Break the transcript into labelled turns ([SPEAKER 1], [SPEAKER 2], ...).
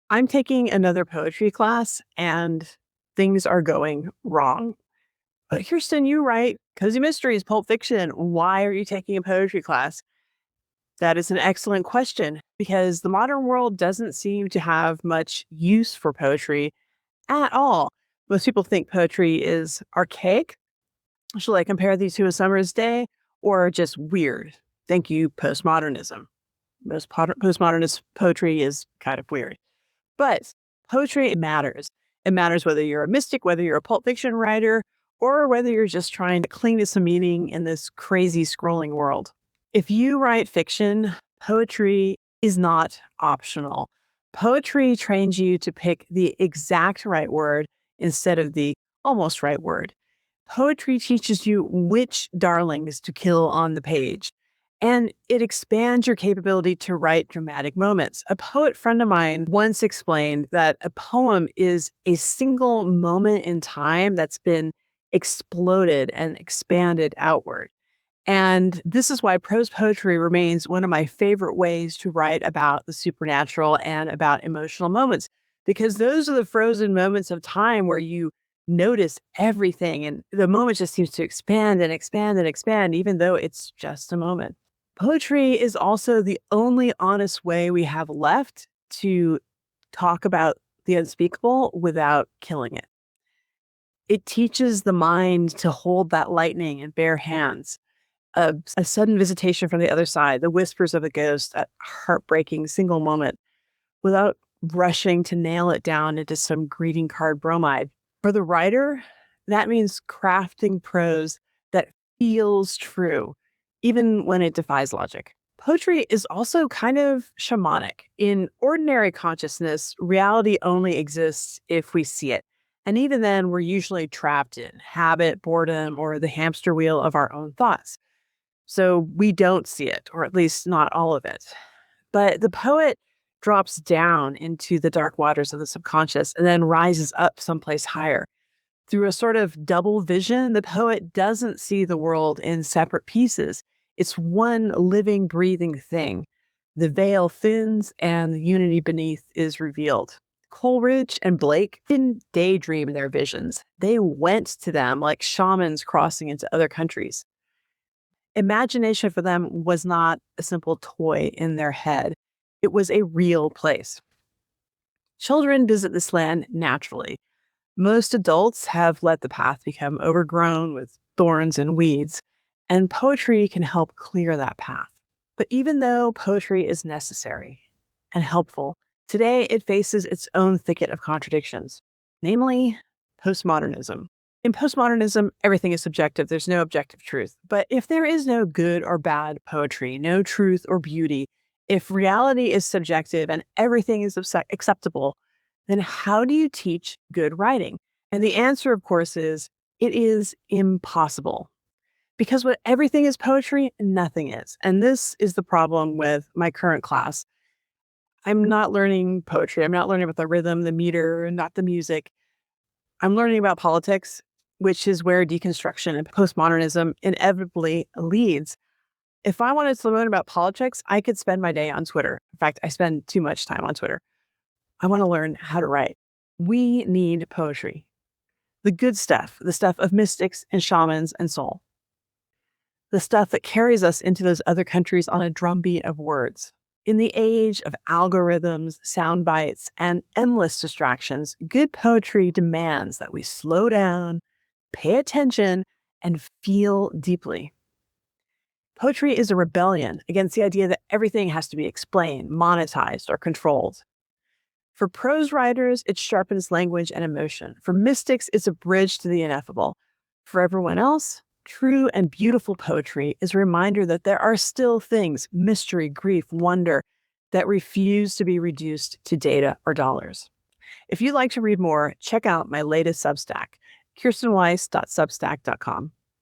[SPEAKER 1] I'm taking another poetry class and things are going wrong. But Kirsten, you write cozy mysteries, pulp fiction. Why are you taking a poetry class? That is an excellent question because the modern world doesn't seem to have much use for poetry at all. Most people think poetry is archaic. Shall I compare these to a summer's day or just weird? Thank you, postmodernism. Postmodernist poetry is kind of weird. But poetry matters. It matters whether you're a mystic, whether you're a pulp fiction writer, or whether you're just trying to cling to some meaning in this crazy scrolling world. If you write fiction, poetry is not optional. Poetry trains you to pick the exact right word instead of the almost right word. Poetry teaches you which darlings to kill on the page, and it expands your capability to write dramatic moments. A poet friend of mine once explained that a poem is a single moment in time that's been exploded and expanded outward. And this is why prose poetry remains one of my favorite ways to write about the supernatural and about emotional moments, because those are the frozen moments of time where you notice everything and the moment just seems to expand and expand and expand, even though it's just a moment. Poetry is also the only honest way we have left to talk about the unspeakable without killing it. It teaches the mind to hold that lightning in bare hands, a sudden visitation from the other side, the whispers of a ghost, that heartbreaking single moment, without rushing to nail it down into some greeting card bromide. For the writer, that means crafting prose that feels true, even when it defies logic. Poetry is also kind of shamanic. In ordinary consciousness, reality only exists if we see it. And even then, we're usually trapped in habit, boredom, or the hamster wheel of our own thoughts. So we don't see it, or at least not all of it. But the poet drops down into the dark waters of the subconscious and then rises up someplace higher. Through a sort of double vision, the poet doesn't see the world in separate pieces. It's one living, breathing thing. The veil thins and the unity beneath is revealed. Coleridge and Blake didn't daydream their visions. They went to them like shamans crossing into other countries. Imagination for them was not a simple toy in their head. It was a real place. Children visit this land naturally. Most adults have let the path become overgrown with thorns and weeds, and poetry can help clear that path. But even though poetry is necessary and helpful, today it faces its own thicket of contradictions, namely postmodernism. In postmodernism, everything is subjective. There's no objective truth. But if there is no good or bad poetry, no truth or beauty, if reality is subjective and everything is acceptable, then how do you teach good writing? And the answer, of course, is it is impossible. Because when everything is poetry, nothing is. And this is the problem with my current class. I'm not learning poetry. I'm not learning about the rhythm, the meter, not the music. I'm learning about politics, which is where deconstruction and postmodernism inevitably leads. If I wanted to learn about politics, I could spend my day on Twitter. In fact, I spend too much time on Twitter. I want to learn how to write. We need poetry. The good stuff, the stuff of mystics and shamans and soul. The stuff that carries us into those other countries on a drumbeat of words. In the age of algorithms, sound bites, and endless distractions, good poetry demands that we slow down, pay attention, and feel deeply. Poetry is a rebellion against the idea that everything has to be explained, monetized, or controlled. For prose writers, it sharpens language and emotion. For mystics, it's a bridge to the ineffable. For everyone else, true and beautiful poetry is a reminder that there are still things, mystery, grief, wonder, that refuse to be reduced to data or dollars. If you'd like to read more, check out my latest Substack, kirstenweiss.substack.com.